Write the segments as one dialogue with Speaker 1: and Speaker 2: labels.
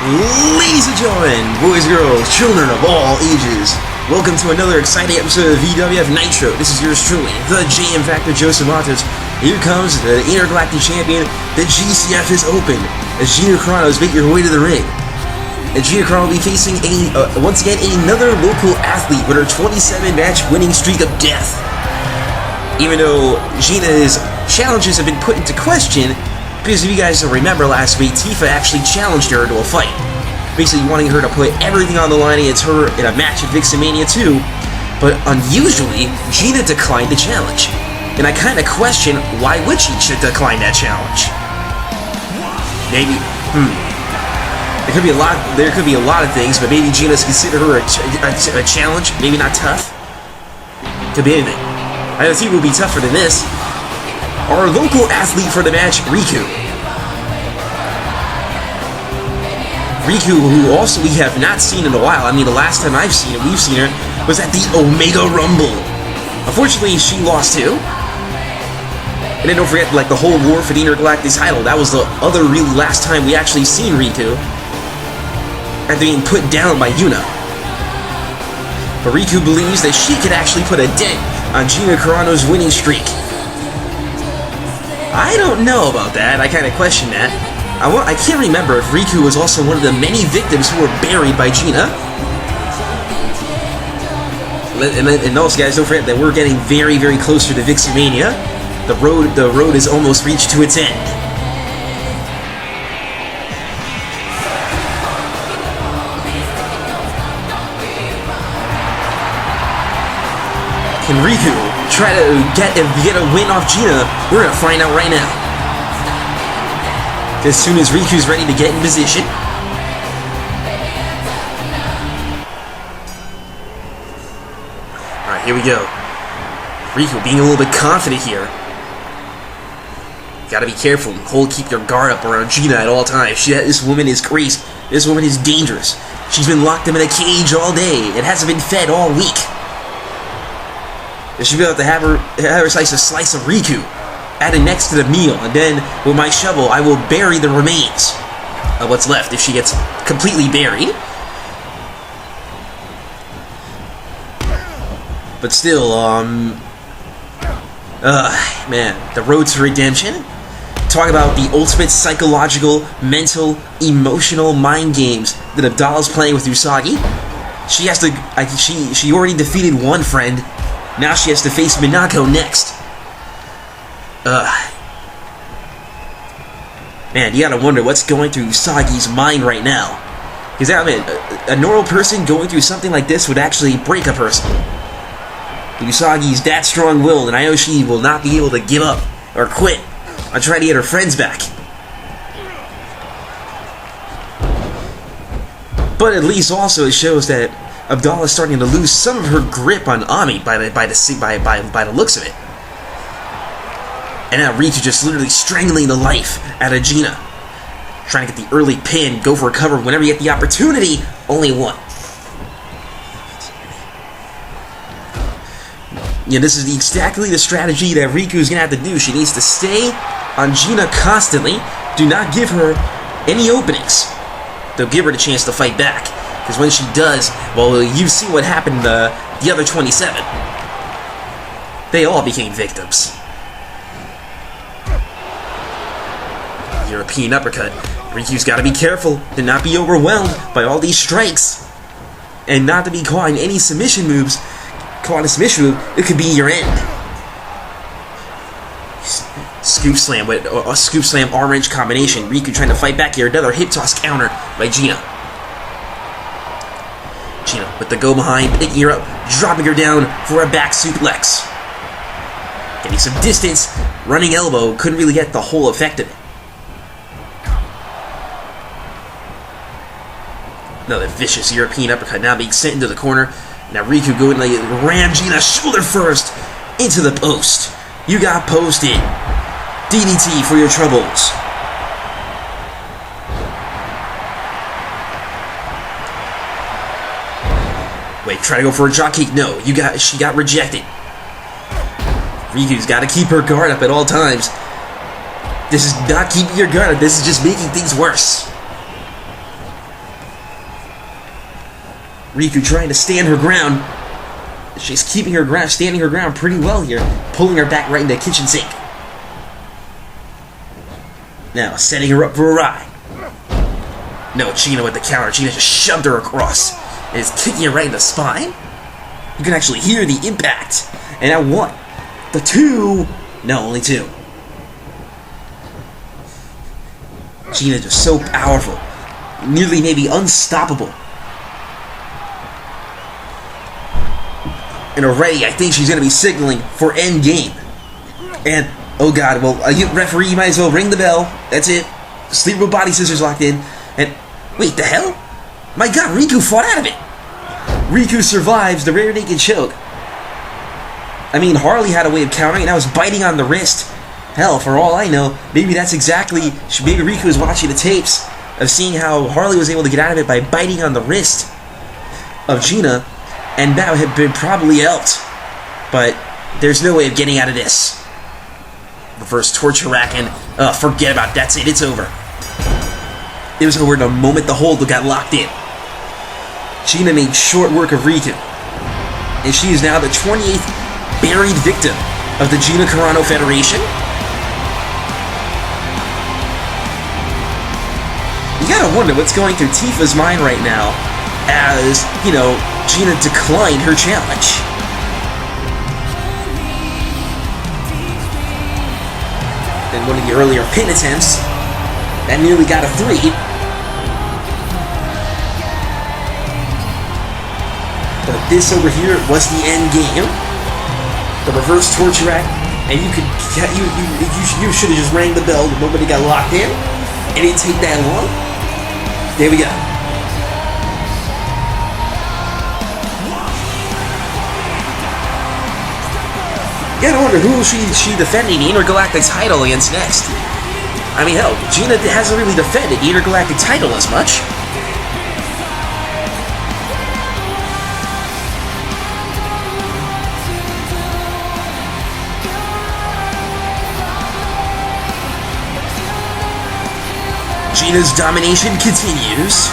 Speaker 1: Ladies and gentlemen, boys, girls, children of all ages, welcome to another exciting episode of VWF Nitro. This is yours truly, the JM Factor Joseph Matos. Here comes the Intergalactic Champion. The GCF is open as Gina Chronos make your way to the ring. And Gina Chronos will be facing once again another local athlete with her 27-match winning streak of death. Even though Gina's challenges have been put into question, because if you guys don't remember last week, Tifa actually challenged her to a fight, basically wanting her to put everything on the line against her in a match at VixenMania 2, but unusually, Gina declined the challenge. And I kind of question, why would she decline that challenge? Maybe, there could be a lot of things, but maybe Gina's consider her a challenge, maybe not tough. Could be anything. I think it would be tougher than this. Our local athlete for the match, Riku. Riku, who also we have not seen in a while. I mean, the last time we've seen her, was at the Omega Rumble. Unfortunately, she lost too. And then don't forget, like, the whole war for the Intergalactic title. That was the other really last time we actually seen Riku, after being put down by Yuna. But Riku believes that she could actually put a dent on Gina Carano's winning streak. I don't know about that. I kind of question that. I can't remember if Riku was also one of the many victims who were buried by Gina. And also, guys, don't forget that we're getting very, very closer to VixenMania. The road is almost reached to its end. Can Riku try to get a win off Gina? We're gonna find out right now. As soon as Riku's ready to get in position. Alright, here we go. Riku being a little bit confident here. Gotta be careful. Keep your guard up around Gina at all times. This woman is crazy. This woman is dangerous. She's been locked up in a cage all day. It hasn't been fed all week. I should be able to have her slice a slice of Riku, add it next to the meal, and then with my shovel I will bury the remains of what's left if she gets completely buried. But still, man, the road to redemption. Talk about the ultimate psychological, mental, emotional mind games that Abdala's playing with Usagi. She has to. She already defeated one friend. Now she has to face Maka next. Man, you gotta wonder what's going through Usagi's mind right now. Because, I mean, a normal person going through something like this would actually break a person. Usagi's that strong-willed, and I know she will not be able to give up or quit on trying to get her friends back. But at least also it shows that Abdala is starting to lose some of her grip on Ami by the looks of it. And now Riku just literally strangling the life out of Gina. Trying to get the early pin, go for a cover whenever you get the opportunity, only one. Yeah, this is exactly the strategy that Riku is going to have to do. She needs to stay on Gina constantly. Do not give her any openings. They'll give her the chance to fight back. Because when she does, well, you've seen what happened to the other 27. They all became victims. European uppercut. Riku's got to be careful to not be overwhelmed by all these strikes. And not to be caught in any submission moves. Caught in a submission move, it could be your end. Scoop slam with a scoop slam arm wrench combination. Riku trying to fight back here. Another hip toss counter by Gina. Gina with the go behind, picking her up, dropping her down for a back suplex. Getting some distance, running elbow, couldn't really get the whole effect of it. Another vicious European uppercut now being sent into the corner. Now Riku going to ram Gina shoulder first into the post. You got posted. DDT for your troubles. Wait, try to go for a dropkick. No, she got rejected. Riku's got to keep her guard up at all times. This is not keeping your guard up. This is just making things worse. Riku trying to stand her ground. She's keeping her ground, standing her ground pretty well here, pulling her back right into the kitchen sink. Now, setting her up for a ride. No, Gina with the counter. Gina just shoved her across and is kicking her right in the spine. You can actually hear the impact. And now one, the two, no, only two. Gina just so powerful, nearly maybe unstoppable. And already, I think she's going to be signaling for endgame. And, oh god, well, referee, you might as well ring the bell. That's it. Sleeper body scissors locked in. And, wait, the hell? My god, Riku fought out of it. Riku survives the rear naked choke. I mean, Harley had a way of countering, and I was biting on the wrist. Hell, for all I know, maybe that's exactly... Maybe Riku was watching the tapes of seeing how Harley was able to get out of it by biting on the wrist of Gina, and that had been probably helped. But there's no way of getting out of this. Reverse torture rack, and forget about it. That's it. It's over. It was over the moment the hold got locked in. Gina made short work of Riku, and she is now the 28th buried victim of the Gina Carano Federation. You gotta wonder what's going through Tifa's mind right now as, you know, Gina declined her challenge. In one of the earlier pin attempts, that nearly got a 3. But this over here was the end game. The reverse torture rack, and you should have just rang the bell when nobody got locked in. It didn't take that long. There we go. You gotta wonder who she defending the Intergalactic title against next. I mean, hell, Gina hasn't really defended the Intergalactic title as much. Gina's domination continues.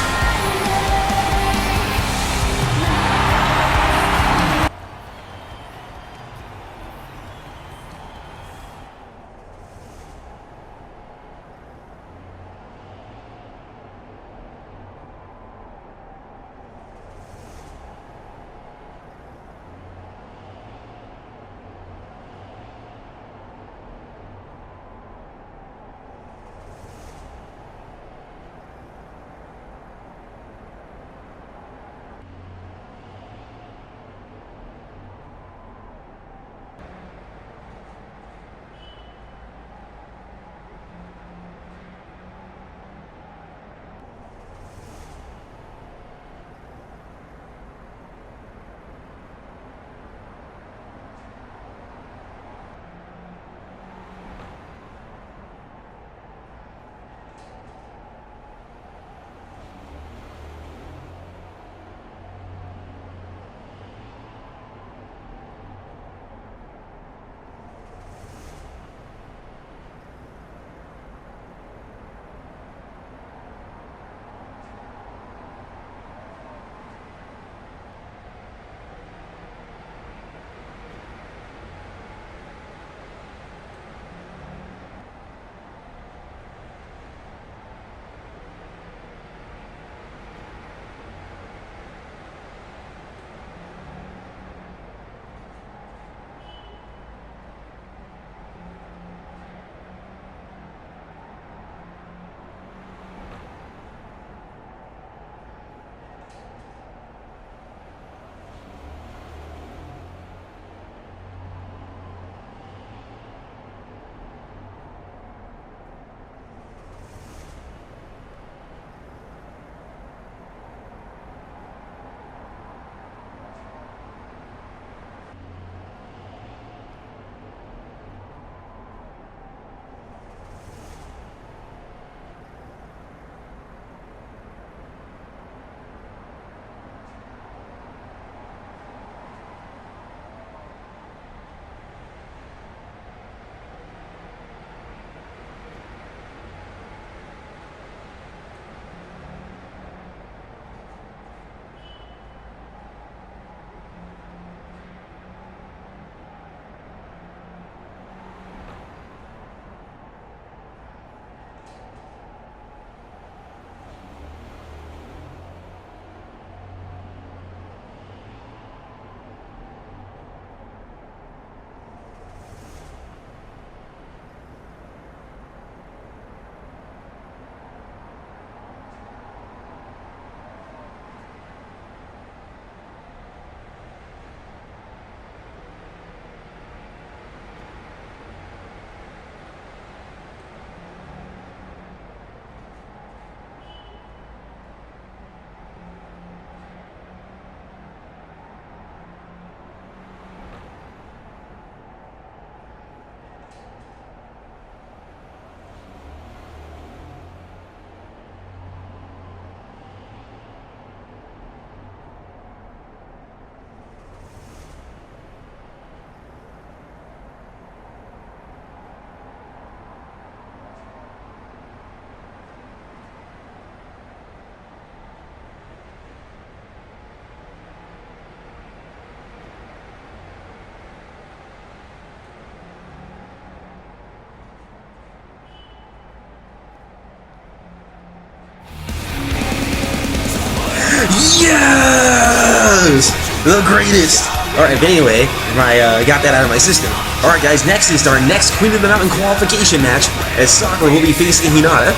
Speaker 1: Yes! The greatest! Alright, but anyway, I got that out of my system. Alright guys, next is our next Queen of the Mountain qualification match, as Sakura will be facing Hinata.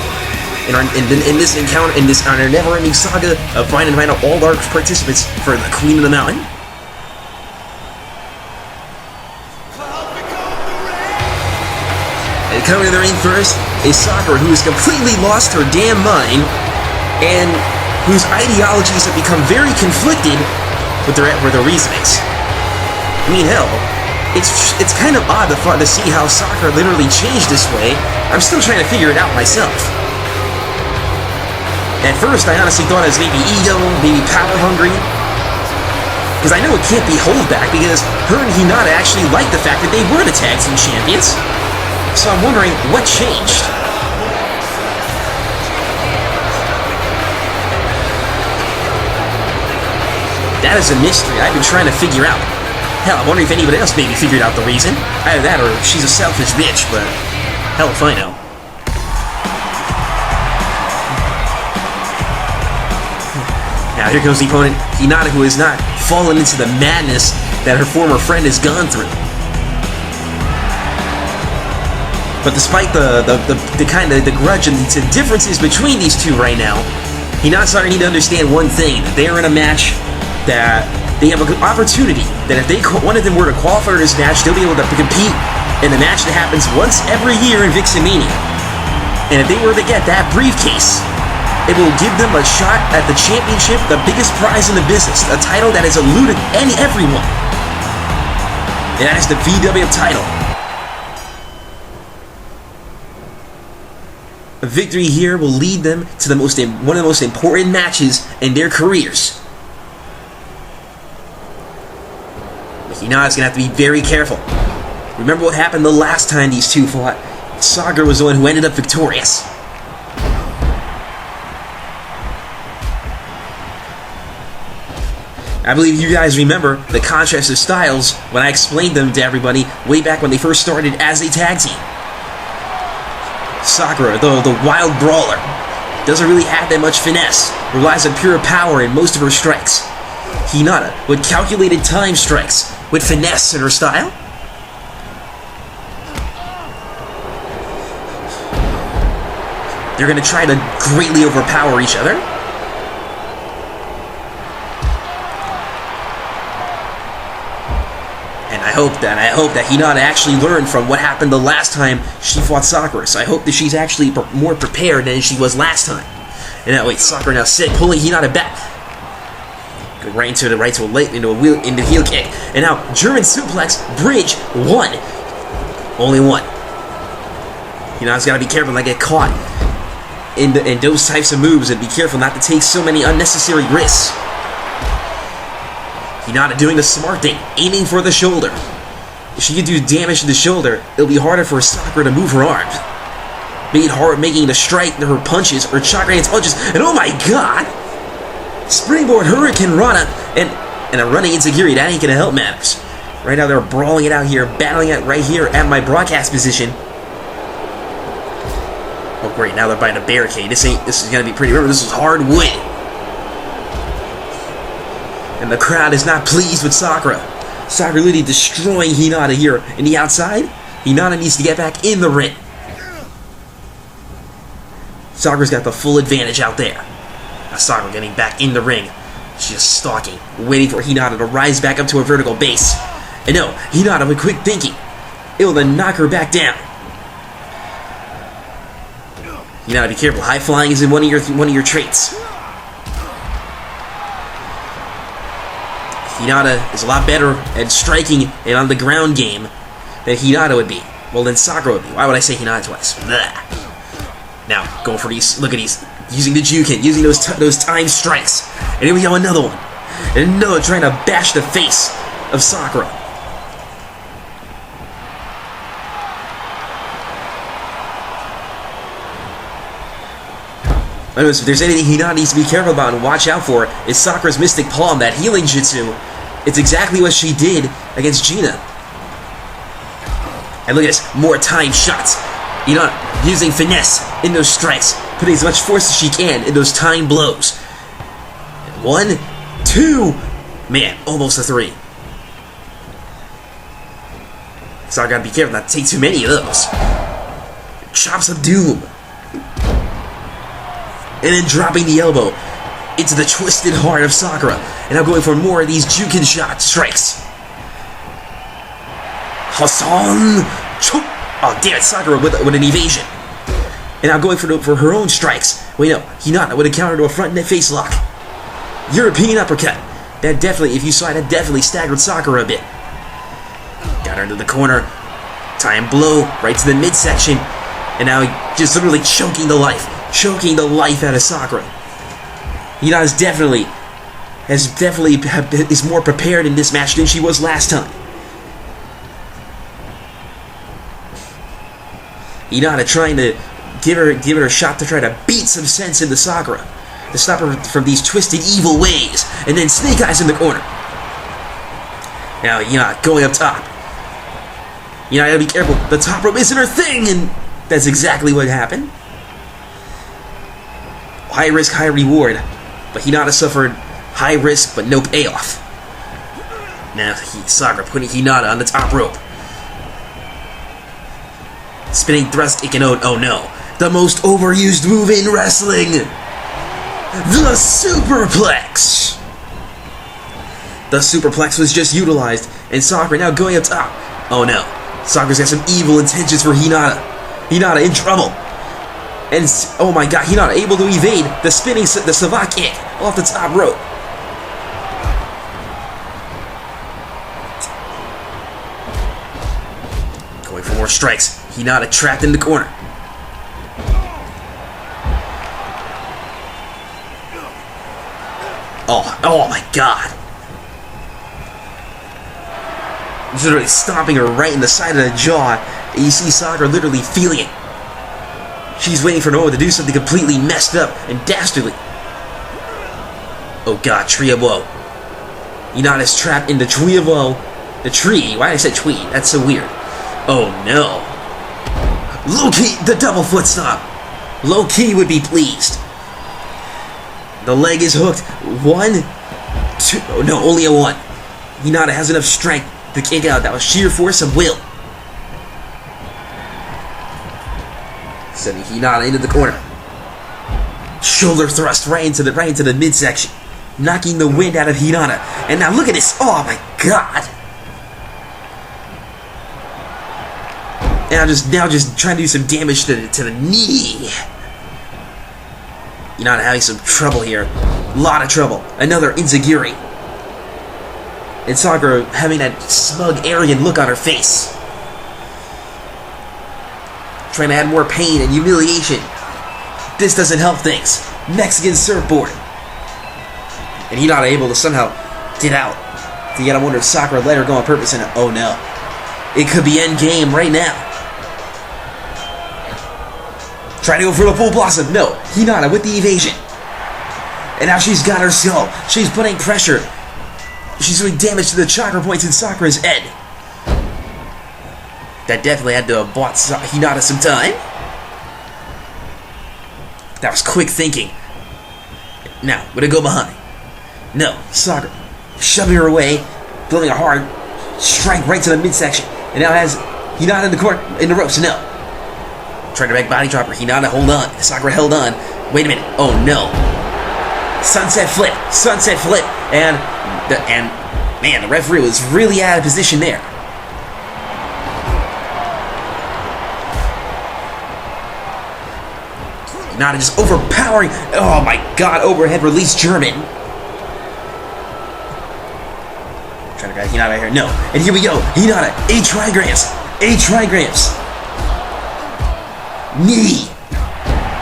Speaker 1: In this encounter, on our never-ending saga of finding and find out all our participants for the Queen of the Mountain. And coming to the ring first is Sakura, who has completely lost her damn mind, and whose ideologies have become very conflicted with their reasonings. I mean, hell, it's kind of odd to see how Sakura literally changed this way. I'm still trying to figure it out myself. At first, I honestly thought it was maybe ego, maybe power hungry. Because I know it can't be holdback, because her and Hinata actually liked the fact that they were the tag team champions. So I'm wondering, what changed? That is a mystery I've been trying to figure out. Hell, I'm wondering if anybody else maybe figured out the reason. Either that or she's a selfish bitch, but hell if I know. Now here comes the opponent, Hinata, who has not fallen into the madness that her former friend has gone through. But despite the grudge and the differences between these two right now, Hinata's starting to need to understand one thing, that they are in a match that they have an opportunity that if one of them were to qualify for this match, they'll be able to compete in the match that happens once every year in VixenMania. And if they were to get that briefcase, it will give them a shot at the championship, the biggest prize in the business, a title that has eluded everyone. And that is the VWF title. A victory here will lead them to one of the most important matches in their careers. Hinata's gonna have to be very careful. Remember what happened the last time these two fought? Sakura was the one who ended up victorious. I believe you guys remember the contrast of styles when I explained them to everybody way back when they first started as a tag team. Sakura, the wild brawler, doesn't really have that much finesse, relies on pure power in most of her strikes. Hinata, with calculated time strikes, with finesse in her style. They're going to try to greatly overpower each other. And I hope that Hinata actually learned from what happened the last time she fought Sakura. So I hope that she's actually more prepared than she was last time. And that way, Sakura now pulling Hinata back. Right into the heel kick, and now German suplex bridge 1, only 1. Hinata's got to be careful not to get caught in those types of moves, and be careful not to take so many unnecessary risks. Hinata doing the smart thing, aiming for the shoulder. If she can do damage to the shoulder, it'll be harder for Sakura to move her arms, making the strike her punches or chakra hands punches. And oh my god! Springboard Hurricane Rana and a running insecurity. That ain't gonna help matters. Right now they're brawling it out here, battling it right here at my broadcast position. Oh great, now they're by the barricade. This is gonna be pretty. Remember, this is hard wood. And the crowd is not pleased with Sakura. Sakura literally destroying Hinata here in the outside. Hinata needs to get back in the ring. Sakura's got the full advantage out there. Sakura getting back in the ring. She's just stalking, waiting for Hinata to rise back up to a vertical base. And no, Hinata with quick thinking, it will then knock her back down. Hinata, be careful. High flying is in one of your traits. Hinata is a lot better at striking and on the ground game than Hinata would be. Well, then Sakura would be. Why would I say Hinata twice? Blah. Now, going for these. Look at these. Using the Jukin, using those time strikes. And here we go, another one. And another trying to bash the face of Sakura. Anyways, if there's anything Hinata needs to be careful about and watch out for, is Sakura's Mystic Palm, that healing jutsu. It's exactly what she did against Gina. And look at this, more time shots. Using finesse in those strikes, putting as much force as she can in those time blows. 1, 2. Man, almost a 3. So I gotta be careful not to take too many of those. Chops of doom. And then dropping the elbow into the twisted heart of Sakura. And now going for more of these Jukin shot strikes. Hassan! Oh, damn it, Sakura with an evasion. And now going for her own strikes. Wait, no, Hinata with a counter to a front net face lock. European uppercut. That definitely, if you saw it, that definitely staggered Sakura a bit. Got her into the corner. Time blow right to the midsection. And now just literally choking the life out of Sakura. Hinata is more prepared in this match than she was last time. Hinata trying to give her a shot to try to beat some sense into Sakura, to stop her from these twisted evil ways, and then Snake Eyes in the corner. Now Hinata going up top. Hinata gotta be careful. The top rope isn't her thing, and that's exactly what happened. High risk, high reward, but Hinata suffered high risk but no payoff. Now Sakura putting Hinata on the top rope. Spinning thrust, oh no. The most overused move in wrestling! The Superplex! The Superplex was just utilized, and Sakura now going up top. Oh no. Sakura's got some evil intentions for Hinata. Hinata in trouble. And, oh my god, Hinata able to evade the savate kick off the top rope. Going for more strikes. Hinata trapped in the corner. Oh my god. Literally stomping her right in the side of the jaw. And you see Sakura literally feeling it. She's waiting for Noah to do something completely messed up and dastardly. Oh god, Tree of Woe. Hinata's trapped in the Tree of Woe. The tree. Why did I say tree? That's so weird. Oh no. Low-key, the double foot stomp. Low-key would be pleased. The leg is hooked. 1, 2. Oh no, only a 1. Hinata has enough strength to kick out. That was sheer force of will. Sending Hinata into the corner. Shoulder thrust right into the midsection, knocking the wind out of Hinata. And now look at this. Oh my god. And now just trying to do some damage to the knee. Hinata having some trouble here. A lot of trouble. Another Inzagiri. And Sakura having that smug, arrogant look on her face. Trying to add more pain and humiliation. This doesn't help things. Mexican surfboard. And Hinata able to somehow get out. You gotta wonder if Sakura let her go on purpose, and oh no. It could be endgame right now. Trying to go for the full blossom. No. Hinata with the evasion. And now she's got her skull. She's putting pressure. She's doing damage to the chakra points in Sakura's head. That definitely had to have bought Hinata some time. That was quick thinking. Now, would it go behind? No. Sakura shoving her away, building a hard strike right to the midsection. And now has Hinata in the corner, in the ropes. No. Trying to back body dropper. Hinata, hold on. Sakura held on. Wait a minute. Oh no. Sunset flip. Sunset flip. And man, the referee was really out of position there. Hinata just overpowering. Oh my god, overhead release German. Trying to grab Hinata right here. No. And here we go. Hinata, 8 trigrams. 8 trigrams. Knee.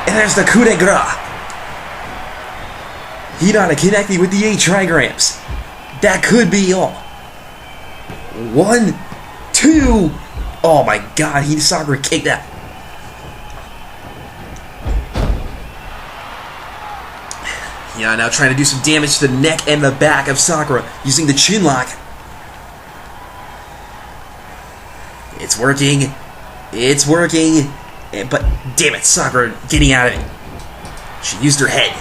Speaker 1: And there's the coup de grace. Hinata connecting with the 8 trigrams. That could be all. 1, 2. Oh my god, Sakura kicked that. Yeah, now trying to do some damage to the neck and the back of Sakura using the chin lock. It's working. It's working. But damn it, Sakura getting out of it. She used her head.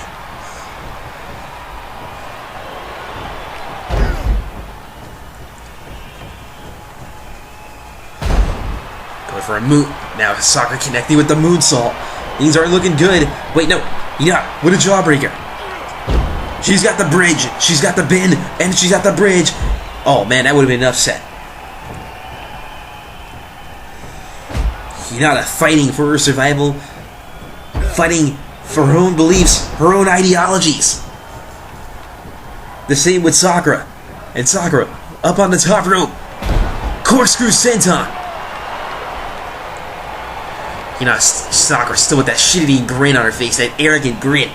Speaker 1: for a moon. Now Sakura connecting with the moonsault. Things aren't looking good. Wait, no. Yeah, what a jawbreaker. She's got the bridge. She's got the bin. And she's got the bridge. Oh, man, that would have been an upset. Hinata fighting for her survival. Fighting for her own beliefs. Her own ideologies. The same with Sakura. And Sakura up on the top rope. Corkscrew senton. Sakura still with that shit-eating grin on her face. That arrogant grin.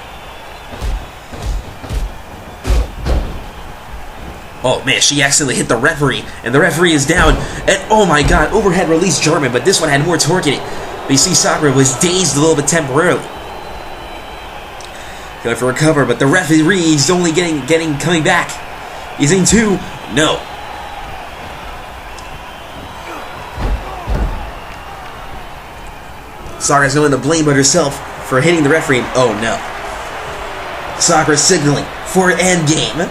Speaker 1: Oh man, she accidentally hit the referee, and the referee is down, and oh my god, overhead release German, but this one had more torque in it. But you see Sakura was dazed a little bit temporarily. Going for a cover, but the referee is only coming back. He's in 2. No. Sakura's going to blame but herself for hitting the referee. Oh no. Sakura signaling for endgame.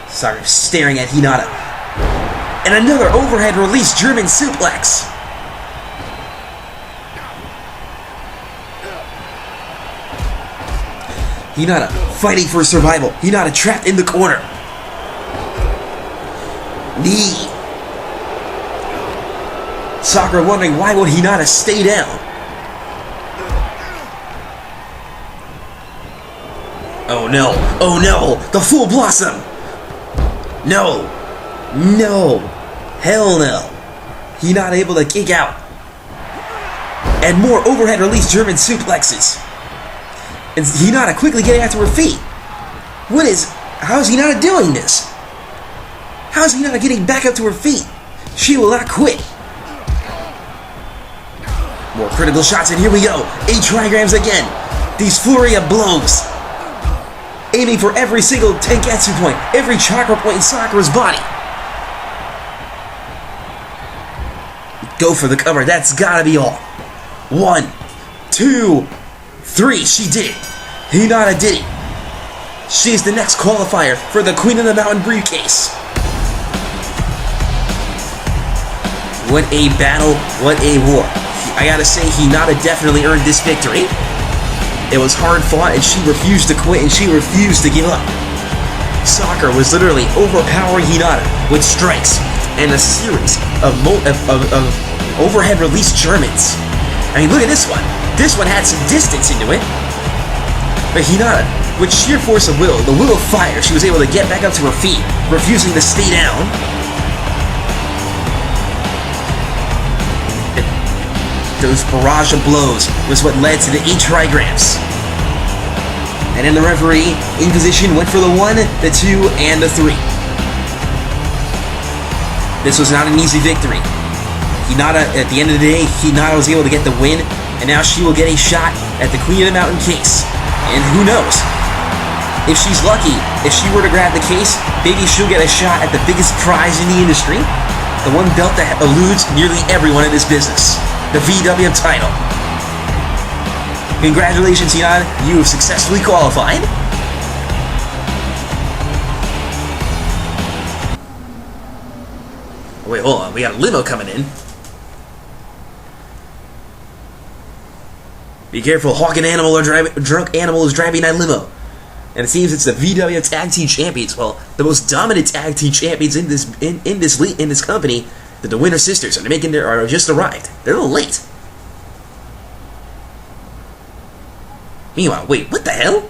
Speaker 1: Sakura staring at Hinata. And another overhead release German suplex. Hinata fighting for survival. Hinata trapped in the corner. Knee. Sakura wondering why would Hinata stay down. Oh no. Oh no. The full blossom. No. No. Hell no. Hinata able to kick out. And more overhead release German suplexes. And Hinata quickly getting back to her feet. How is Hinata doing this? How is Hinata getting back up to her feet? She will not quit. More critical shots, and here we go. 8 trigrams again. These flurry of blows. Aiming for every single Tenketsu point, every chakra point in Sakura's body. Go for the cover, that's gotta be all. 1, 2, 3, she did it. Hinata did it. She is the next qualifier for the Queen of the Mountain briefcase. What a battle, what a war. I gotta say, Hinata definitely earned this victory. It was hard fought, and she refused to quit, and she refused to give up. Sakura was literally overpowering Hinata with strikes and a series of overhead release Germans. I mean, look at this one. This one had some distance into it. But Hinata, with sheer force of will, the will of fire, she was able to get back up to her feet, refusing to stay down. Those barrage of blows was what led to the 8 trigrams. And then the referee, in position, went for the 1, the 2, and the 3. This was not an easy victory. Hinata, at the end of the day, Hinata was able to get the win, and now she will get a shot at the Queen of the Mountain case. And who knows? If she's lucky, if she were to grab the case, maybe she'll get a shot at the biggest prize in the industry, the one belt that eludes nearly everyone in this business. The VWF title. Congratulations, Hinata. You have successfully qualified. Wait, hold on. We got a limo coming in. Be careful. Drunk Animal is driving that limo. And it seems it's the VWF Tag Team Champions. Well, the most dominant Tag Team Champions in this company. The Dewynter Sisters are just arrived. They're a little late. Meanwhile, wait, what the hell?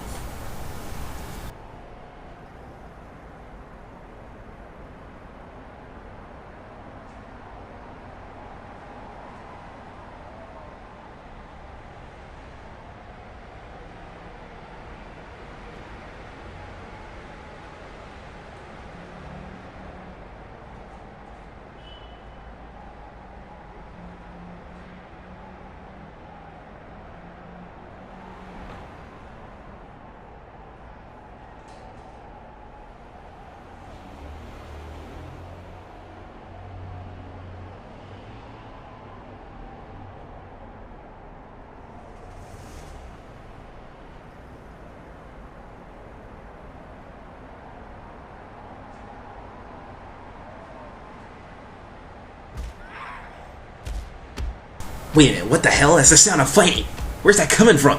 Speaker 1: Wait a minute, what the hell? That's the sound of fighting. Where's that coming from?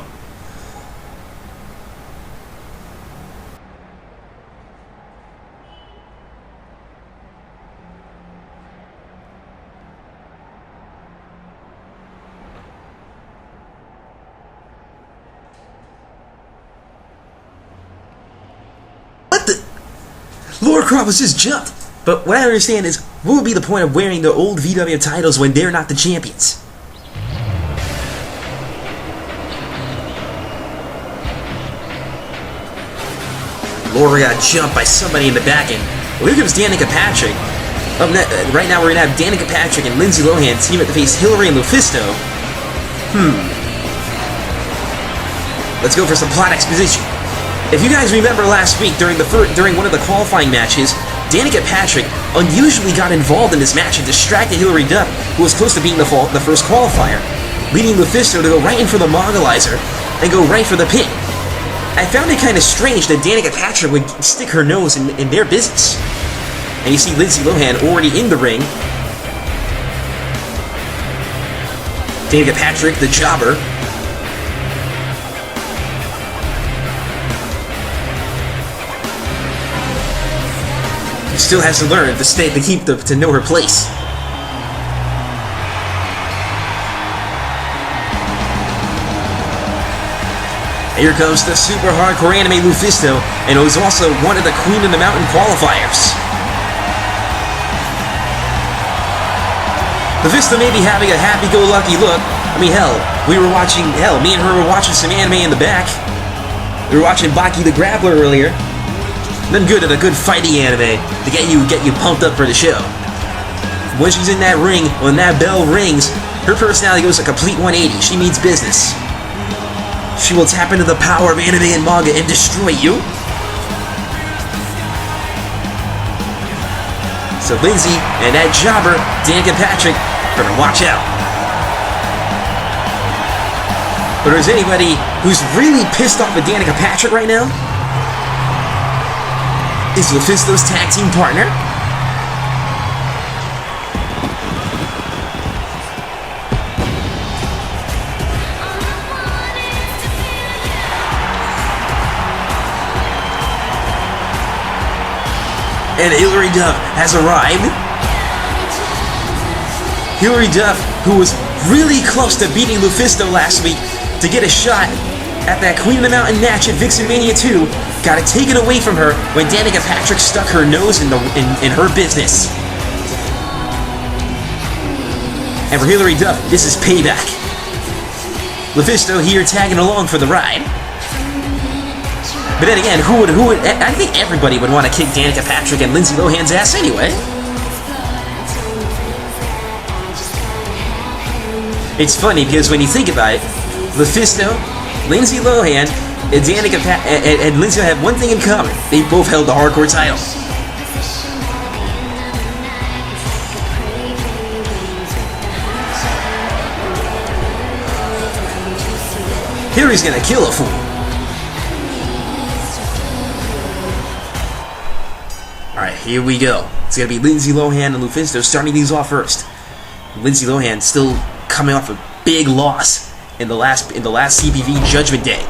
Speaker 1: What the? Lara Croft was just jumped. But what I understand is, what would be the point of wearing the old VWF titles when they're not the champions? Lara got jumped by somebody in the back end. Well, here comes Danica Patrick. Right now we're going to have Danica Patrick and Lindsay Lohan team up to face Hillary and Lufisto. Let's go for some plot exposition. If you guys remember last week during one of the qualifying matches, Danica Patrick unusually got involved in this match and distracted Hillary Duff, who was close to being the first qualifier, leading Lufisto to go right in for the Mogalizer and go right for the pin. I found it kind of strange that Danica Patrick would stick her nose in their business. And you see Lindsay Lohan already in the ring. Danica Patrick, the jobber. Still has to learn to know her place. Here comes the super hardcore anime Lufisto, and it was also one of the Queen of the Mountain qualifiers. Lufisto may be having a happy-go-lucky look. I mean, me and her were watching some anime in the back. We were watching Baki the Grappler earlier. Nothing good at a good fighting anime to get you pumped up for the show. When she's in that ring, when that bell rings, her personality goes a complete 180. She means business. She will tap into the power of anime and manga and destroy you. So Lindsay and that jobber, Danica Patrick, better watch out. But is anybody who's really pissed off at Danica Patrick right now? Is Lufisto's tag team partner? And Hillary Duff has arrived. Hillary Duff, who was really close to beating Lufisto last week to get a shot at that Queen of the Mountain match at VixenMania 2, got it taken away from her when Danica Patrick stuck her nose in her business. And for Hillary Duff, this is payback. Lufisto here tagging along for the ride. But then again, who would? I think everybody would want to kick Danica Patrick and Lindsay Lohan's ass anyway. It's funny because when you think about it, Lufisto, Lindsay Lohan, and Danica and Lindsay have one thing in common. They both held the hardcore title. Hillary's gonna kill a fool. Alright, here we go. It's gonna be Lindsay Lohan and Lufisto starting these off first. Lindsay Lohan still coming off a big loss in the last CPV Judgment Day.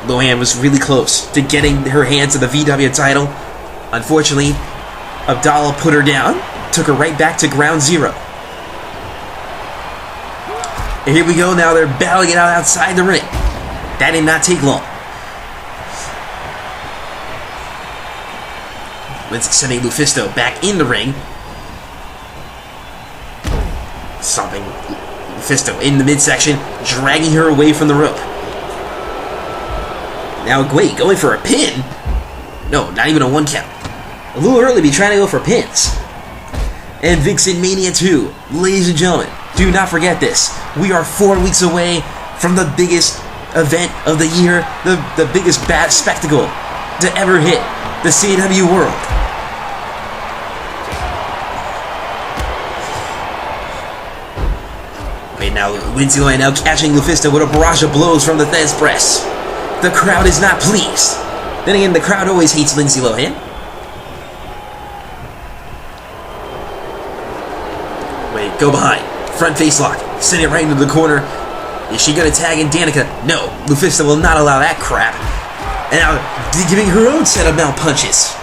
Speaker 1: Lohan was really close to getting her hands on the VW title. Unfortunately, Abdala put her down, took her right back to ground zero. And here we go, now they're battling it out outside the ring. That did not take long. Lindsay sending Lufisto back in the ring. Stomping Lufisto in the midsection, dragging her away from the rope. Now, wait, going for a pin? No, not even a 1 count. A little early to be trying to go for pins. And VixenMania 2, ladies and gentlemen, do not forget this. We are 4 weeks away from the biggest event of the year, the biggest bad spectacle to ever hit the CW world. Wait, now Lindsay Lohan now catching Lufisto with a barrage of blows from the Thez press. The crowd is not pleased. Then again, the crowd always hates Lindsay Lohan. Wait, go behind. Front face lock. Send it right into the corner. Is she gonna tag in Danica? No. Lufisto will not allow that crap. And now, giving her own set of mount punches.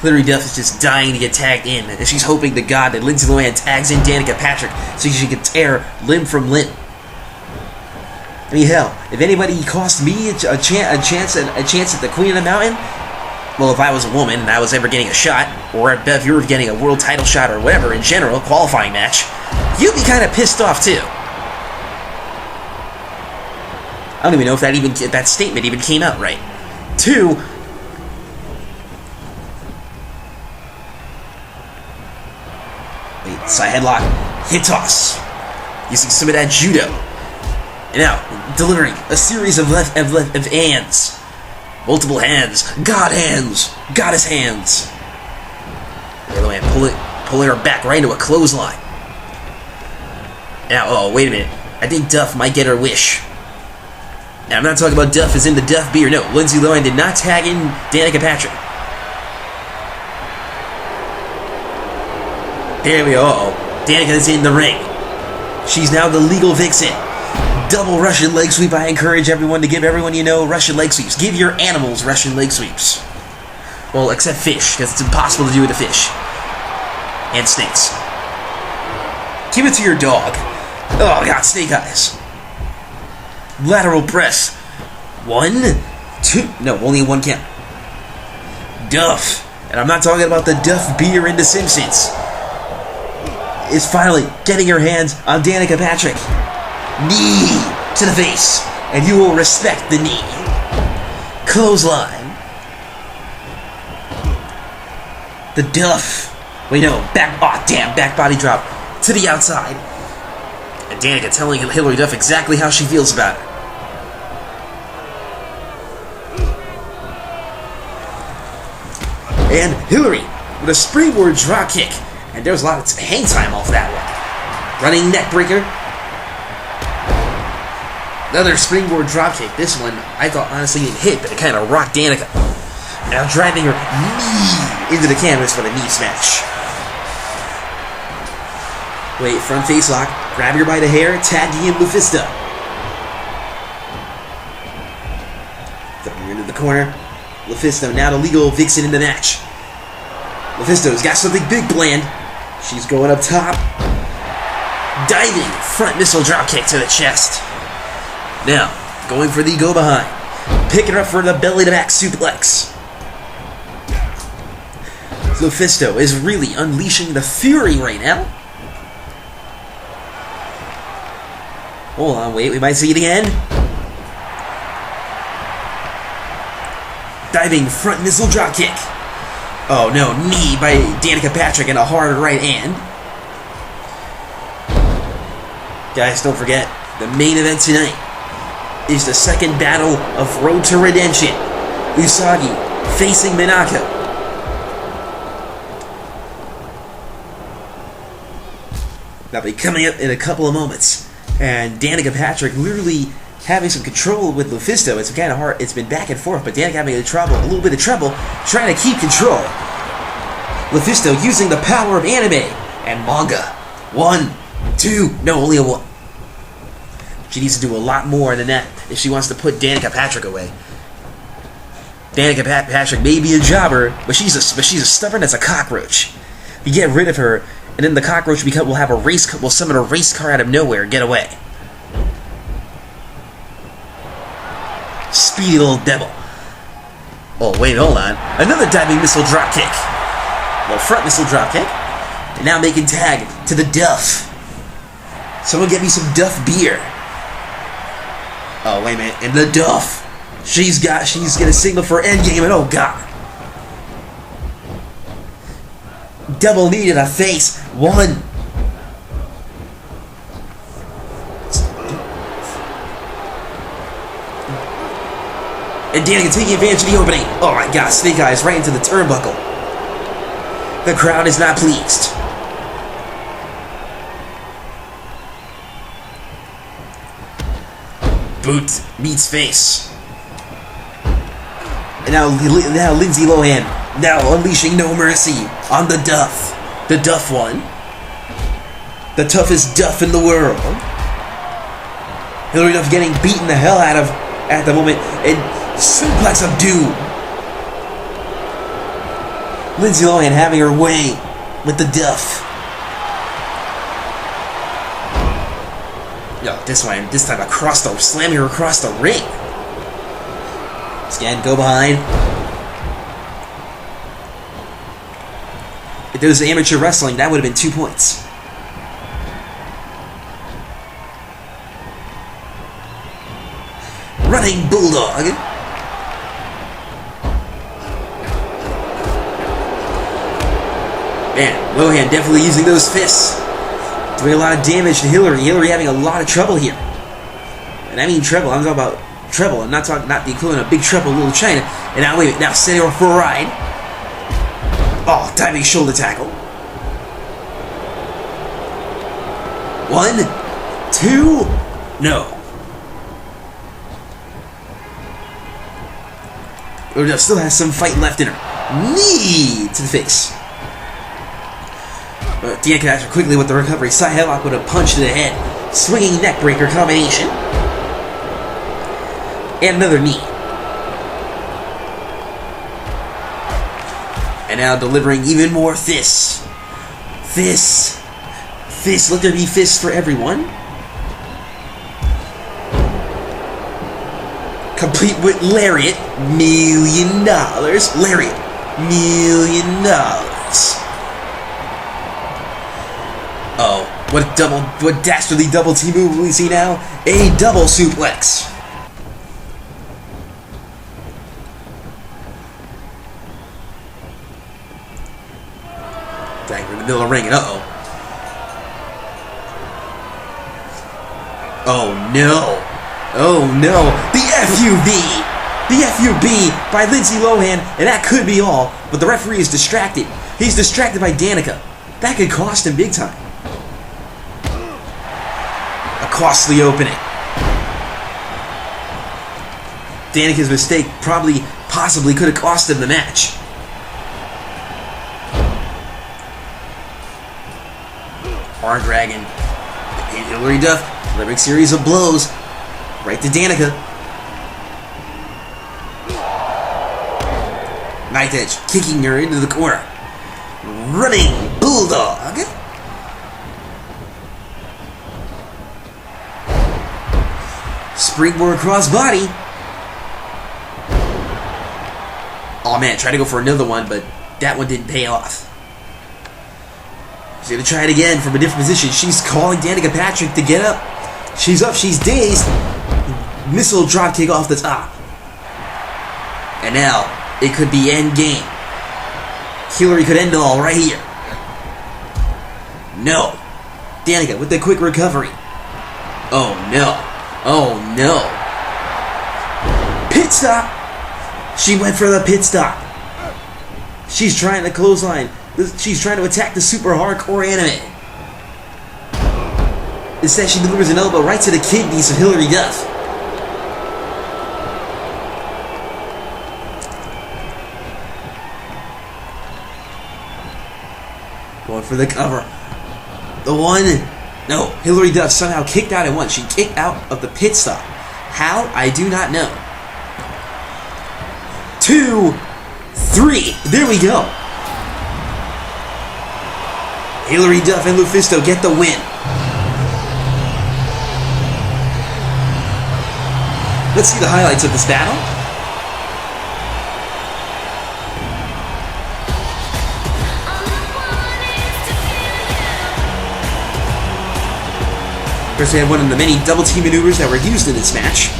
Speaker 1: Literally, Duff is just dying to get tagged in, and she's hoping to God that Lindsay Lohan tags in Danica Patrick so she can tear limb from limb. I mean, hell, if anybody cost me a chance at the Queen of the Mountain, well, if I was a woman and I was ever getting a shot, or if you were getting a world title shot or whatever in general, qualifying match, you'd be kind of pissed off too. I don't even know if that statement even came out right. 2. Wait, side headlock, hip toss, using some of that judo, and now delivering a series of hands. Multiple hands, goddess hands. The other man pulling her back right into a clothesline. Now, oh, wait a minute. I think Duff might get her wish. Now, I'm not talking about Duff as in the Duff beer. No, Lindsay Lohan did not tag in Danica Patrick. There we go. Uh-oh. Danica's in the ring. She's now the legal vixen. Double Russian leg sweep. I encourage everyone to give everyone you know Russian leg sweeps. Give your animals Russian leg sweeps. Well, except fish, because it's impossible to do with a fish. And snakes. Give it to your dog. Oh, God, snake eyes. Lateral press. 1, 2. No, only 1 count. Duff. And I'm not talking about the Duff beer in The Simpsons. Is finally getting her hands on Danica Patrick. Knee to the face, and you will respect the knee. Clothesline. The Duff. Wait, no, back body drop to the outside. And Danica telling Hilary Duff exactly how she feels about it. And Hilary with a springboard drop kick. And there was a lot of hang time off that one. Running neck breaker. Another springboard dropkick. This one, I thought honestly it hit, but it kind of rocked Danica. Now driving her knee into the canvas for the knee smash. Wait, front face lock. Grab her by the hair, tagging in Lufisto. Throwing her into the corner. Lufisto now the legal vixen in the match. Lufisto's got something big planned. She's going up top. Diving front missile dropkick to the chest. Now, going for the go behind. Picking her up for the belly to back suplex. Lufisto is really unleashing the fury right now. Hold on, wait, we might see it again. Diving front missile dropkick. Oh no, knee by Danica Patrick and a hard right hand. Guys, don't forget, the main event tonight is the second battle of Road to Redemption. Usagi facing Maka. That'll be coming up in a couple of moments. And Danica Patrick literally having some control with Lufisto. It's kind of hard. It's been back and forth, but Danica having a little bit of trouble trying to keep control. Lufisto using the power of anime and manga. 1, 2, no, only a 1. She needs to do a lot more than that if she wants to put Danica Patrick away. Danica Patrick may be a jobber, but she's as stubborn as a cockroach. You get rid of her, and then the cockroach will summon a race car out of nowhere and get away. Speedy little devil. Oh wait, hold on. Another diving missile drop kick. Well, front missile drop kick. And now making tag to the Duff. Someone get me some Duff beer. Oh wait a minute, and the Duff. She's gonna signal for endgame, and oh god. Double knee to the face. 1. And Danica taking advantage of the opening. Oh my god, snake eyes right into the turnbuckle. The crowd is not pleased. Boot meets face. And now Lindsay Lohan now unleashing no mercy on the Duff. The Duff won. The toughest Duff in the world. Hilary Duff getting beaten the hell out of at the moment. And suplex of doom. Lindsay Lohan having her way with the Duff. Yo, this time across the, slamming her across the ring. Scan, go behind. If it was amateur wrestling, that would have been 2 points. Running Bulldog. Man, Lohan definitely using those fists. Doing a lot of damage to Hilary. Hilary having a lot of trouble here. And I mean treble. I'm talking about treble. I'm not the equivalent of Big Trouble in Little China. And now, wait a minute. Now, setting her for a ride. Oh, diving shoulder tackle. 1, 2, no. Hilary still has some fight left in her. Knee to the face. Danica after quickly with the recovery. Side headlock with a punch to the head. Swinging neck breaker combination. And another knee. And now delivering even more fists. Fists. Fists. Let there be fists for everyone. Complete with Lariat. $1 million. Lariat. $1 million. Oh, what dastardly double T move will we see now? A double suplex. Drag her in the middle of the ring, and uh-oh. Oh no. Oh no. The FUB. The FUB by Lindsay Lohan, and that could be all, but the referee is distracted. He's distracted by Danica. That could cost him big time. Costly opening. Danica's mistake possibly could have cost him the match. Arm Dragon. Hilary Duff delivering a series of blows right to Danica. Knife Edge kicking her into the corner. Running Bulldog. Springboard crossbody. Oh man, tried to go for another one, but that one didn't pay off. She's gonna try it again from a different position. She's calling Danica Patrick to get up. She's up, she's dazed. Missile drop kick off the top. And now, it could be end game. Hilary could end it all right here. No. Danica with the quick recovery. Oh no. Oh no. Pit stop. She went for the pit stop. She's trying to clothesline. She's trying to attack the super hardcore anime. Instead, she delivers an elbow right to the kidneys of Hilary Duff. Going for the cover. The one. No, Hilary Duff somehow kicked out at once. She kicked out of the pit stop. How? I do not know. 2, 3. There we go. Hilary Duff and Lufisto get the win. Let's see the highlights of this battle. First, we had one of the many double team maneuvers that were used in this match.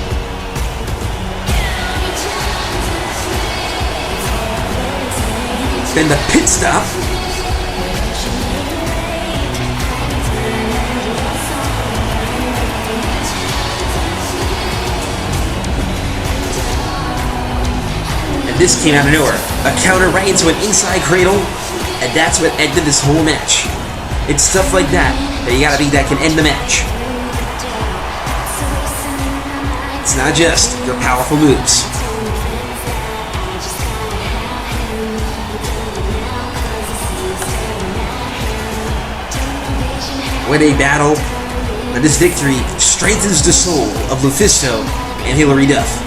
Speaker 1: Then the pit stop. And this came out of nowhere. A counter right into an inside cradle, and that's what ended this whole match. It's stuff like that that can end the match. It's not just your powerful moves. What a battle. But this victory strengthens the soul of Lufisto and Hilary Duff.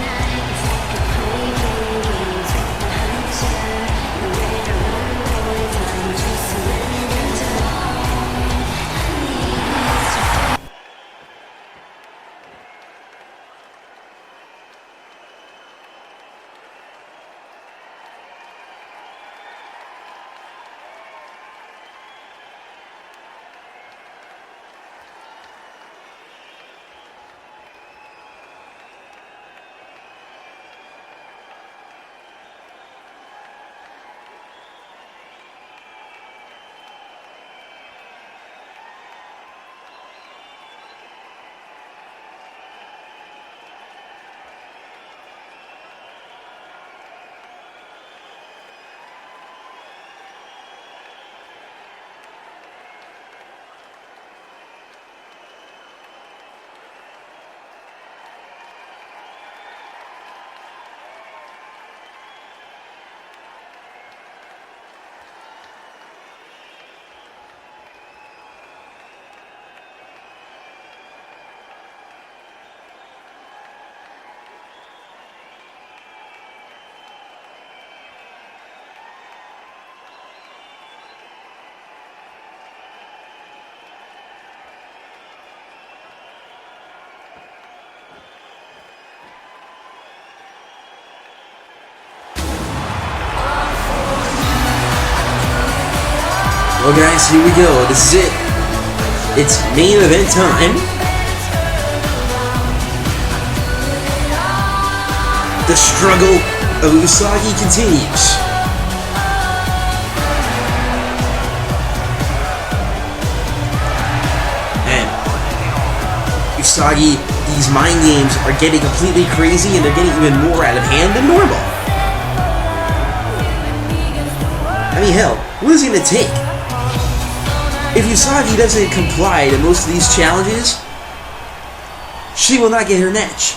Speaker 1: Well guys, here we go, this is it. It's main event time. The struggle of Usagi continues. And Usagi, these mind games are getting completely crazy and they're getting even more out of hand than normal. I mean hell, what is it gonna take? If Usagi doesn't comply to most of these challenges, she will not get her match.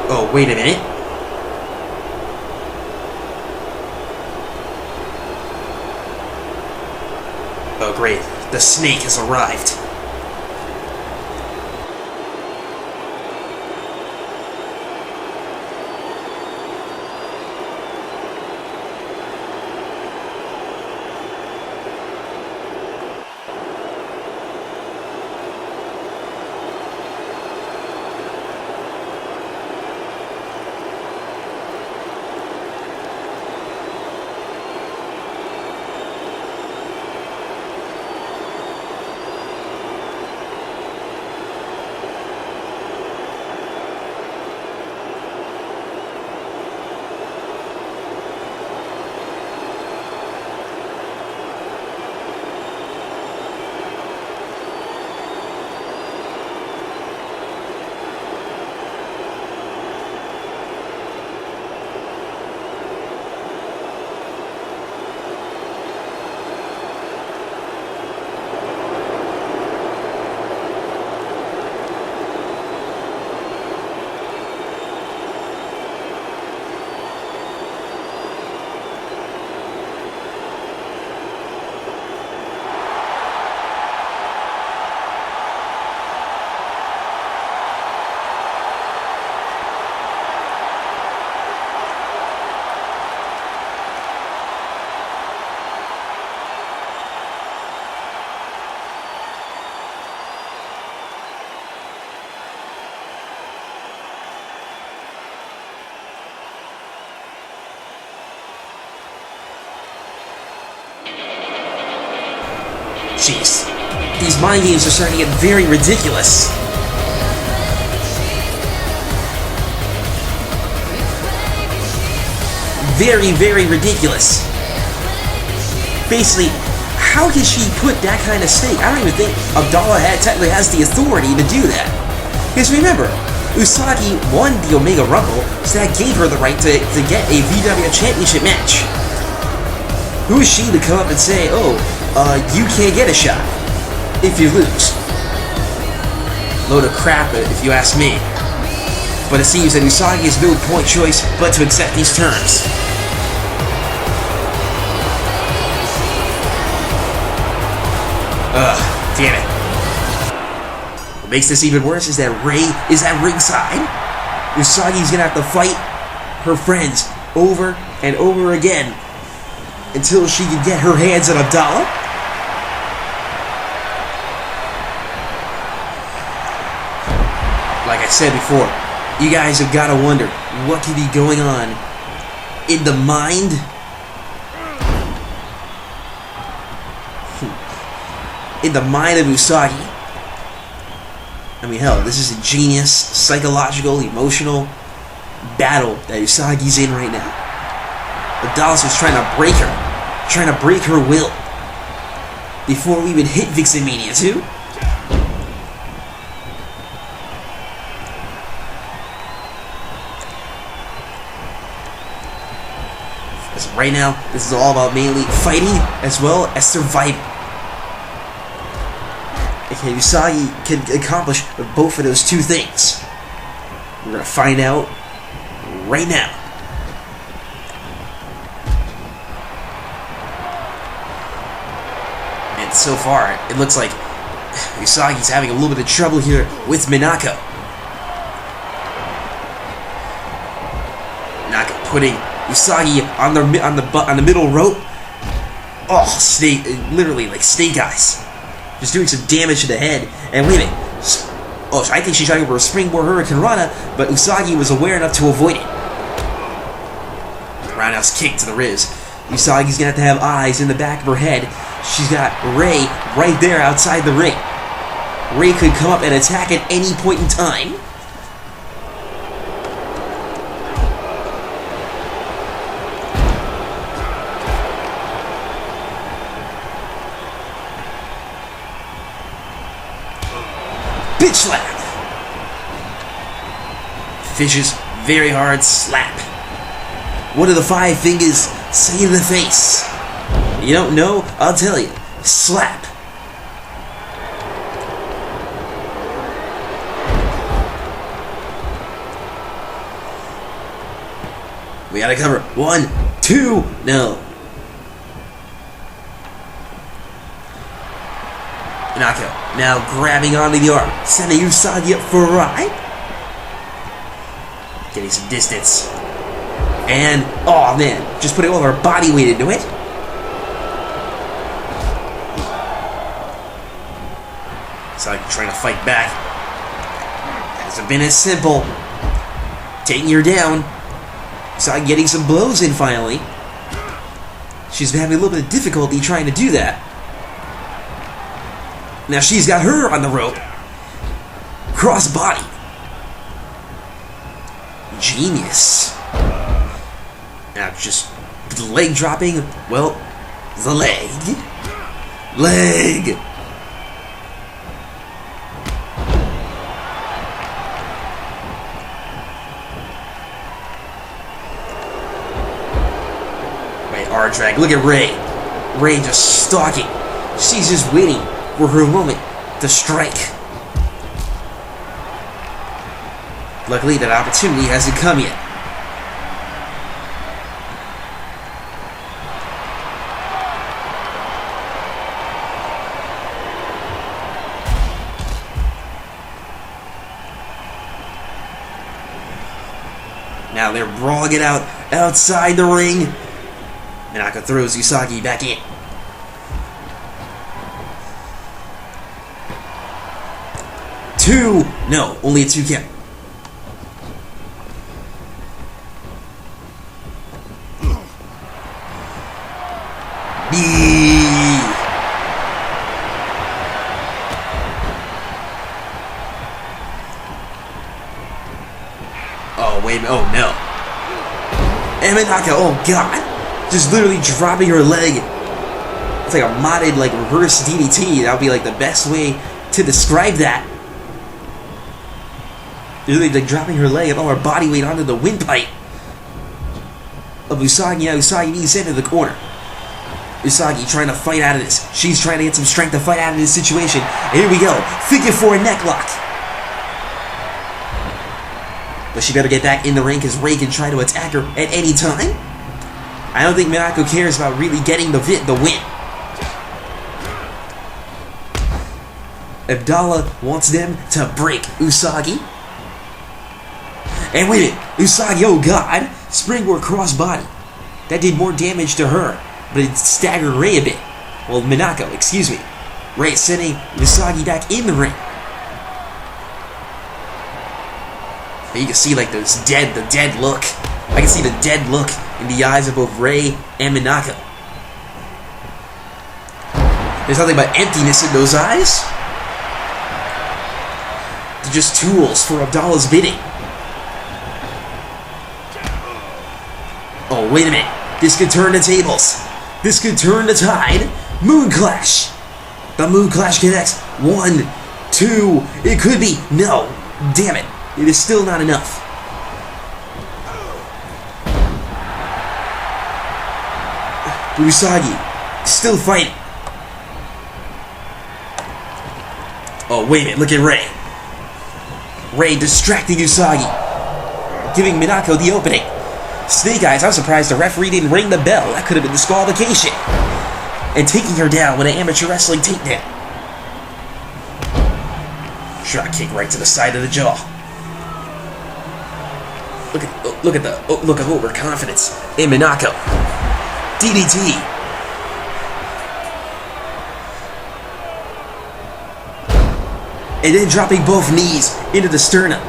Speaker 1: Oh, wait a minute. Oh, great. The snake has arrived. Jeez, these mind games are starting to get very ridiculous. Very, very ridiculous. Basically, how can she put that kind of stake? I don't even think Abdala technically has the authority to do that. Because remember, Usagi won the Omega Rumble, so that gave her the right to get a VWF Championship match. Who is she to come up and say, oh, you can't get a shot if you lose? Load of crap, if you ask me. But it seems that Usagi has no point choice but to accept these terms. makes this even worse is that Rei is at ringside. Usagi's gonna have to fight her friends over and over again until she can get her hands on Abdala. Like I said before, you guys have got to wonder what could be going on in the mind of Usagi. I mean, hell, this is a genius, psychological, emotional battle that Usagi's in right now. Abdala's just trying to break her will before we even hit VixenMania 2. Because right now, this is all about mainly fighting as well as surviving. Okay, Usagi can accomplish both of those two things. We're gonna find out right now. And so far, it looks like Usagi's having a little bit of trouble here with Minako. Minako putting Usagi on the middle rope. Oh, snake! Literally like snake eyes. Just doing some damage to the head. And wait a minute. Oh, I think she's trying for a springboard Hurricane Rana, but Usagi was aware enough to avoid it. Roundhouse kick to the ribs. Usagi's gonna have to have eyes in the back of her head. She's got Rei right there outside the ring. Rei could come up and attack at any point in time. Bitch slap! Fishes very hard slap. What do the 5 fingers say to the face? You don't know? I'll tell you. Slap. We gotta cover. 1, 2, no. Minako now grabbing onto the arm, sending Usagi up for a ride. Getting some distance. And, oh man, just putting all of our body weight into it. Usagi trying to fight back. Hasn't been as simple. Taking her down. Usagi getting some blows in finally. She's been having a little bit of difficulty trying to do that. Now she's got her on the rope. Cross body. Genius. Now just the leg dropping. Well, the leg. Leg. Wait, R-drag. Look at Rei. Rei just stalking. She's just waiting for her moment to strike. Luckily, that opportunity hasn't come yet. Now they're brawling it out outside the ring. Minako throws Usagi back in. Two! No, only a 2 count. Oh, wait, oh no. And Minako, oh god! Just literally dropping her leg. It's like a modded, like, reverse DDT. That would be, like, the best way to describe that. Literally, like, dropping her leg and all her body weight onto the windpipe of Usagi. Now Usagi being sent to the corner. Usagi trying to fight out of this. She's trying to get some strength to fight out of this situation. And here we go. Figure 4 neck lock. But she better get back in the ring because Rei can try to attack her at any time. I don't think Minako cares about really getting the win. Abdala wants them to break Usagi. And wait a minute, Usagi, oh god, springboard crossbody. That did more damage to her, but it staggered Rei a bit. Well, Minako, excuse me. Rei sending Usagi back in the ring. And you can see like the dead look. I can see the dead look in the eyes of both Rei and Minako. There's nothing but emptiness in those eyes. They're just tools for Abdala's bidding. Oh, wait a minute. This could turn the tables. This could turn the tide. Moon Clash. The Moon Clash connects. 1, 2. It could be. No. Damn it. It is still not enough. Usagi still fighting. Oh, wait a minute. Look at Rei. Rei distracting Usagi. Giving Minako the opening. Snake Eyes, I'm surprised the referee didn't ring the bell. That could have been disqualification. And taking her down with an amateur wrestling takedown. Shot kick right to the side of the jaw. Look at overconfidence in Minako. DDT. And then dropping both knees into the sternum.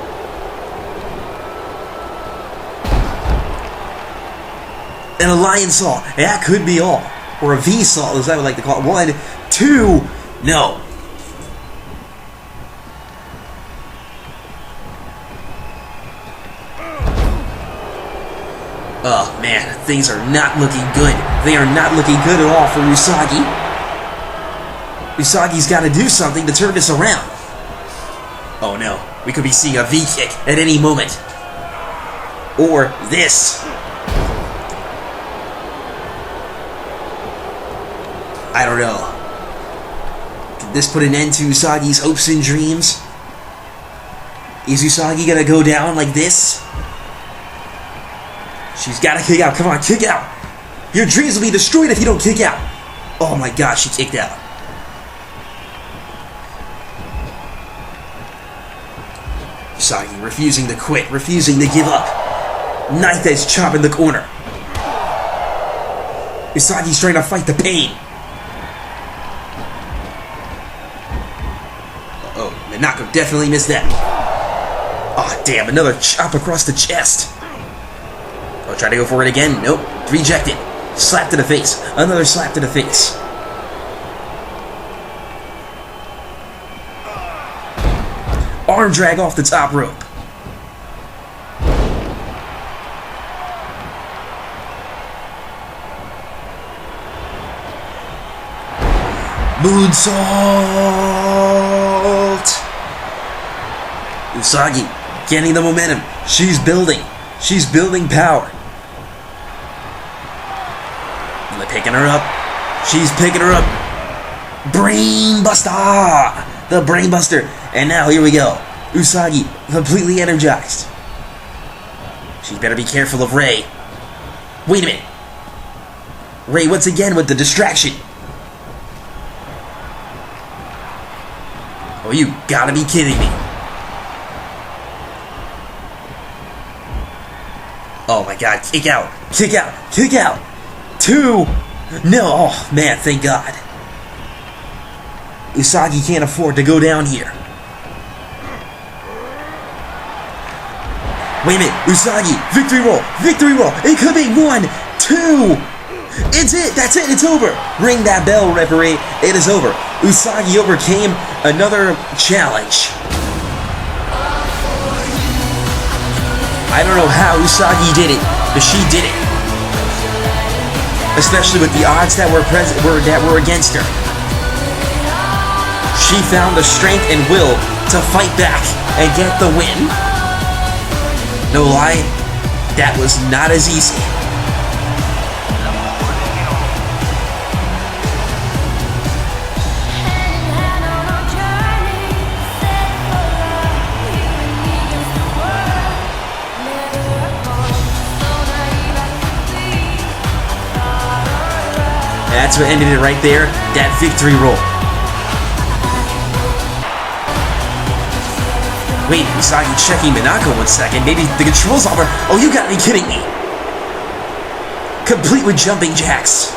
Speaker 1: And a lion saw. That could be all. Or a V saw, as I would like to call it. 1, 2. No. Oh man, things are not looking good. They are not looking good at all for Usagi. Usagi's got to do something to turn this around. Oh no, we could be seeing a V kick at any moment. Or this. I don't know. Can this put an end to Usagi's hopes and dreams? Is Usagi gonna go down like this? She's gotta kick out. Come on, kick out. Your dreams will be destroyed if you don't kick out. Oh my gosh, she kicked out. Usagi refusing to quit, refusing to give up. Knife edge chop in the corner. Usagi's trying to fight the pain. Oh, Minako definitely missed that. Oh, damn, another chop across the chest. Oh, try to go for it again. Nope, rejected. Slap to the face. Another slap to the face. Arm drag off the top rope. Moonsault! Usagi getting the momentum. She's building. She's building power. And they're picking her up. She's picking her up. Brain Buster! The Brain Buster. And now here we go. Usagi completely energized. She better be careful of Rei. Wait a minute. Rei once again with the distraction. Oh, you gotta be kidding me. Oh my god, kick out, kick out, kick out. 2. No, oh man, thank God. Usagi can't afford to go down here. Wait a minute, Usagi, victory roll, victory roll. It could be 1, 2. It's it, that's it, it's over. Ring that bell, referee. It is over. Usagi overcame another challenge. I don't know how Usagi did it, but she did it. Especially with the odds that were against her. She found the strength and will to fight back and get the win. No lie, that was not as easy. That's what ended it right there, that victory roll. Wait, Usagi checking Minako 1 second. Maybe the controls are... Oh, you gotta be kidding me. Complete with jumping jacks.